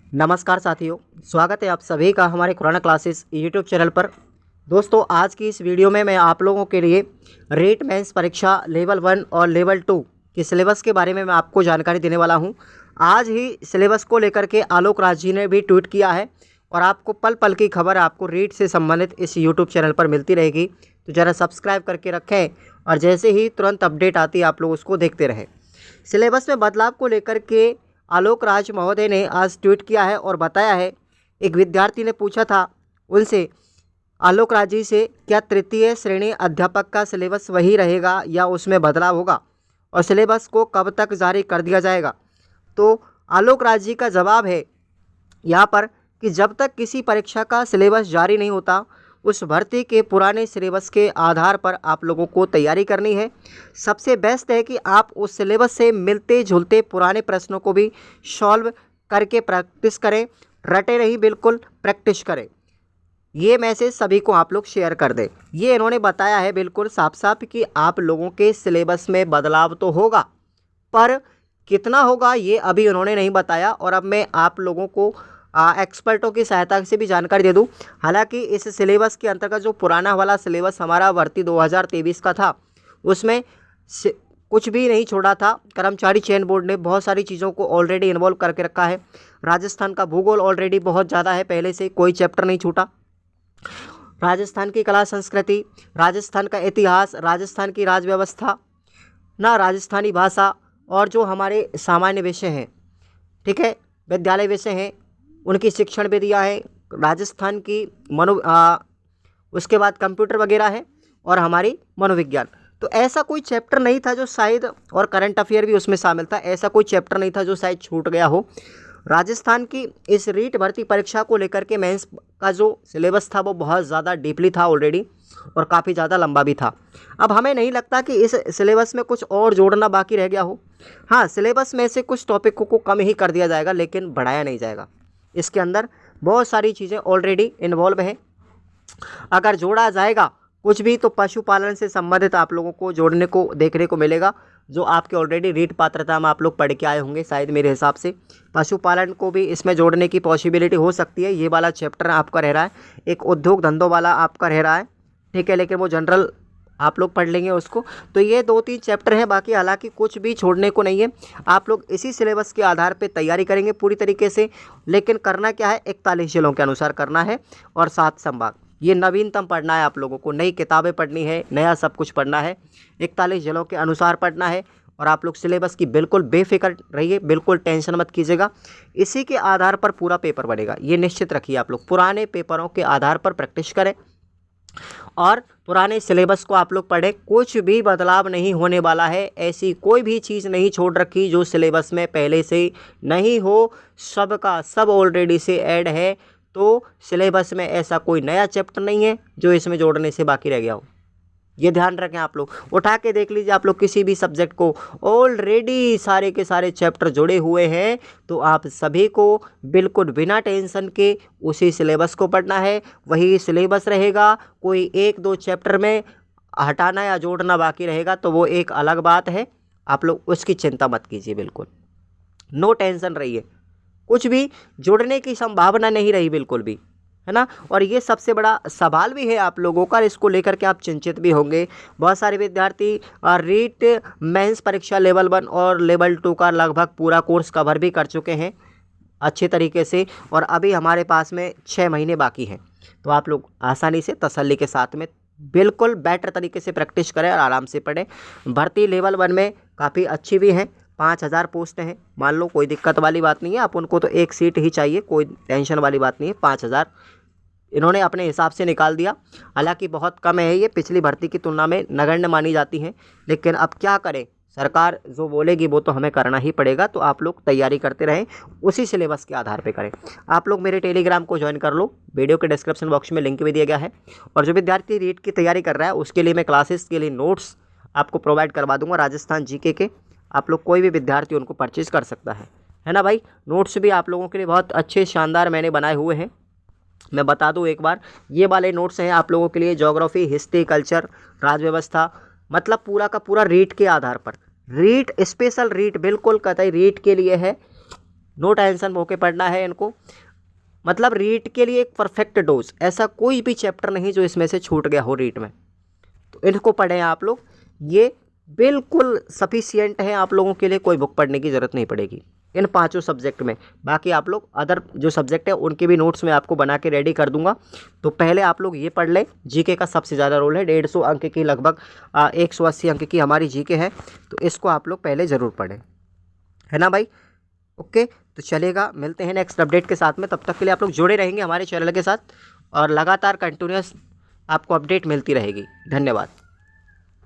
नमस्कार साथियों, स्वागत है आप सभी का हमारे खुराना क्लासेस यूट्यूब चैनल पर। दोस्तों, आज की इस वीडियो में मैं आप लोगों के लिए रीट मेंस परीक्षा लेवल 1 और लेवल 2 के सिलेबस के बारे में मैं आपको जानकारी देने वाला हूं। आज ही सिलेबस को लेकर के आलोक राज जी ने भी ट्वीट किया है और आपको पल पल की खबर आपको रीट से संबंधित इस यूट्यूब चैनल पर मिलती रहेगी, तो ज़रा सब्सक्राइब करके रखें और जैसे ही तुरंत अपडेट आती है आप लोग उसको देखते रहें। सिलेबस में बदलाव को लेकर के आलोक राज महोदय ने आज ट्वीट किया है और बताया है। एक विद्यार्थी ने पूछा था उनसे, आलोक राज जी से, क्या तृतीय श्रेणी अध्यापक का सिलेबस वही रहेगा या उसमें बदलाव होगा और सिलेबस को कब तक जारी कर दिया जाएगा। तो आलोक राज जी का जवाब है यहाँ पर कि जब तक किसी परीक्षा का सिलेबस जारी नहीं होता उस भर्ती के पुराने सिलेबस के आधार पर आप लोगों को तैयारी करनी है। सबसे बेस्ट है कि आप उस सिलेबस से मिलते जुलते पुराने प्रश्नों को भी सॉल्व करके प्रैक्टिस करें, रटे नहीं, बिल्कुल प्रैक्टिस करें। ये मैसेज सभी को आप लोग शेयर कर दें। ये इन्होंने बताया है बिल्कुल साफ साफ कि आप लोगों के सिलेबस में बदलाव तो होगा, पर कितना होगा ये अभी उन्होंने नहीं बताया। और अब मैं आप लोगों को एक्सपर्टों की सहायता से भी जानकारी दे दूं। हालांकि इस सिलेबस के अंतर्गत जो पुराना वाला सिलेबस हमारा भर्ती 2023 का था उसमें कुछ भी नहीं छोड़ा था। कर्मचारी चयन बोर्ड ने बहुत सारी चीज़ों को ऑलरेडी इन्वॉल्व करके रखा है। राजस्थान का भूगोल ऑलरेडी बहुत ज़्यादा है, पहले से कोई चैप्टर नहीं छूटा। राजस्थान की कला संस्कृति, राजस्थान का इतिहास, राजस्थान की राज व्यवस्था, राजस्थानी भाषा और जो हमारे सामान्य विषय हैं, ठीक है, विद्यालय विषय हैं, उनकी शिक्षण विधियाँ हैं, राजस्थान की उसके बाद कंप्यूटर वगैरह है और हमारी मनोविज्ञान। तो ऐसा कोई चैप्टर नहीं था जो शायद, और करंट अफेयर भी उसमें शामिल था, ऐसा कोई चैप्टर नहीं था जो शायद छूट गया हो। राजस्थान की इस रीट भर्ती परीक्षा को लेकर के मेंस का जो सिलेबस था वो बहुत ज़्यादा डीपली था ऑलरेडी और काफ़ी ज़्यादा लंबा भी था। अब हमें नहीं लगता कि इस सिलेबस में कुछ और जोड़ना बाकी रह गया हो। हाँ, सिलेबस में से कुछ टॉपिक को कम ही कर दिया जाएगा लेकिन बढ़ाया नहीं जाएगा। इसके अंदर बहुत सारी चीज़ें ऑलरेडी इन्वॉल्व हैं। अगर जोड़ा जाएगा कुछ भी तो पशुपालन से संबंधित आप लोगों को जोड़ने को देखने को मिलेगा, जो आपके ऑलरेडी रीट पात्रता में आप लोग पढ़ के आए होंगे शायद। मेरे हिसाब से पशुपालन को भी इसमें जोड़ने की पॉसिबिलिटी हो सकती है। ये वाला चैप्टर आपका रह रहा है, एक उद्योग धंधों वाला आपका रह रहा है, ठीक है, लेकिन वो जनरल आप लोग पढ़ लेंगे उसको। तो ये 2-3 चैप्टर हैं, बाकी हालांकि कुछ भी छोड़ने को नहीं है। आप लोग इसी सिलेबस के आधार पे तैयारी करेंगे पूरी तरीके से, लेकिन करना क्या है, 41 जिलों के अनुसार करना है और 7 संभाग। ये नवीनतम पढ़ना है आप लोगों को, नई किताबें पढ़नी है, नया सब कुछ पढ़ना है, 41 जिलों के अनुसार पढ़ना है। और आप लोग सिलेबस की बिल्कुल बेफिक्र रहिए, बिल्कुल टेंशन मत कीजिएगा। इसी के आधार पर पूरा पेपर बनेगा, ये निश्चित रखिए। आप लोग पुराने पेपरों के आधार पर प्रैक्टिस करें और पुराने सिलेबस को आप लोग पढ़ें। कुछ भी बदलाव नहीं होने वाला है, ऐसी कोई भी चीज़ नहीं छोड़ रखी जो सिलेबस में पहले से नहीं हो, सबका सब ऑलरेडी से ऐड है। तो सिलेबस में ऐसा कोई नया चैप्टर नहीं है जो इसमें जोड़ने से बाकी रह गया हो। ये ध्यान रखें। आप लोग उठा के देख लीजिए, आप लोग किसी भी सब्जेक्ट को, ऑलरेडी सारे के सारे चैप्टर जुड़े हुए हैं। तो आप सभी को बिल्कुल बिना टेंशन के उसी सिलेबस को पढ़ना है, वही सिलेबस रहेगा। कोई 1-2 चैप्टर में हटाना या जोड़ना बाकी रहेगा तो वो एक अलग बात है, आप लोग उसकी चिंता मत कीजिए, बिल्कुल नो टेंशन रहिए। कुछ भी जुड़ने की संभावना नहीं रही बिल्कुल भी, है ना। और ये सबसे बड़ा सवाल भी है आप लोगों का, इसको लेकर के आप चिंतित भी होंगे। बहुत सारे विद्यार्थी रीट मेंस परीक्षा लेवल 1 और लेवल 2 का लगभग पूरा कोर्स कवर भी कर चुके हैं अच्छे तरीके से, और अभी हमारे पास में 6 महीने बाकी हैं। तो आप लोग आसानी से तसल्ली के साथ में बिल्कुल बेटर तरीके से प्रैक्टिस करें और आराम से पढ़ें। भर्ती लेवल 1 में काफ़ी अच्छी भी हैं, 5000 पोस्ट हैं, मान लो, कोई दिक्कत वाली बात नहीं है। आप उनको तो एक सीट ही चाहिए, कोई टेंशन वाली बात नहीं है। 5000 इन्होंने अपने हिसाब से निकाल दिया। हालांकि बहुत कम है, ये पिछली भर्ती की तुलना में नगण्य मानी जाती हैं, लेकिन अब क्या करें, सरकार जो बोलेगी वो तो हमें करना ही पड़ेगा। तो आप लोग तैयारी करते रहें, उसी सिलेबस के आधार पे करें। आप लोग मेरे टेलीग्राम को ज्वाइन कर लो, वीडियो के डिस्क्रिप्शन बॉक्स में लिंक भी दिया गया है। और जो विद्यार्थी रीट की तैयारी कर रहा है उसके लिए मैं क्लासेस के लिए नोट्स आपको प्रोवाइड करवा दूँगा, राजस्थान जीके के। आप लोग कोई भी विद्यार्थी उनको परचेज़ कर सकता है ना भाई। नोट्स भी आप लोगों के लिए बहुत अच्छे शानदार मैंने बनाए हुए हैं। मैं बता दूं एक बार, ये वाले नोट्स हैं आप लोगों के लिए ज्योग्राफी, हिस्ट्री, कल्चर, राज व्यवस्था, मतलब पूरा का पूरा रीट के आधार पर। रीट स्पेशल रीट, बिल्कुल कतई रीट के लिए है। नो टेंशन होके पढ़ना है इनको। मतलब रीट के लिए एक परफेक्ट डोज, ऐसा कोई भी चैप्टर नहीं जो इसमें से छूट गया हो रीट में, तो इनको पढ़ें आप लोग। ये बिल्कुल सफिशियंट है आप लोगों के लिए, कोई बुक पढ़ने की ज़रूरत नहीं पड़ेगी इन 5 सब्जेक्ट में। बाकी आप लोग अदर जो सब्जेक्ट है उनके भी नोट्स मैं आपको बना के रेडी कर दूंगा। तो पहले आप लोग ये पढ़ लें, जीके का सबसे ज़्यादा रोल है, 150 अंक की लगभग 180 अंक की हमारी जीके है, तो इसको आप लोग पहले ज़रूर पढ़ें, है ना भाई। ओके, तो चलेगा, मिलते हैं नेक्स्ट अपडेट के साथ में। तब तक के लिए आप लोग जुड़े रहेंगे हमारे चैनल के साथ और लगातार कंटिन्यूस आपको अपडेट मिलती रहेगी। धन्यवाद।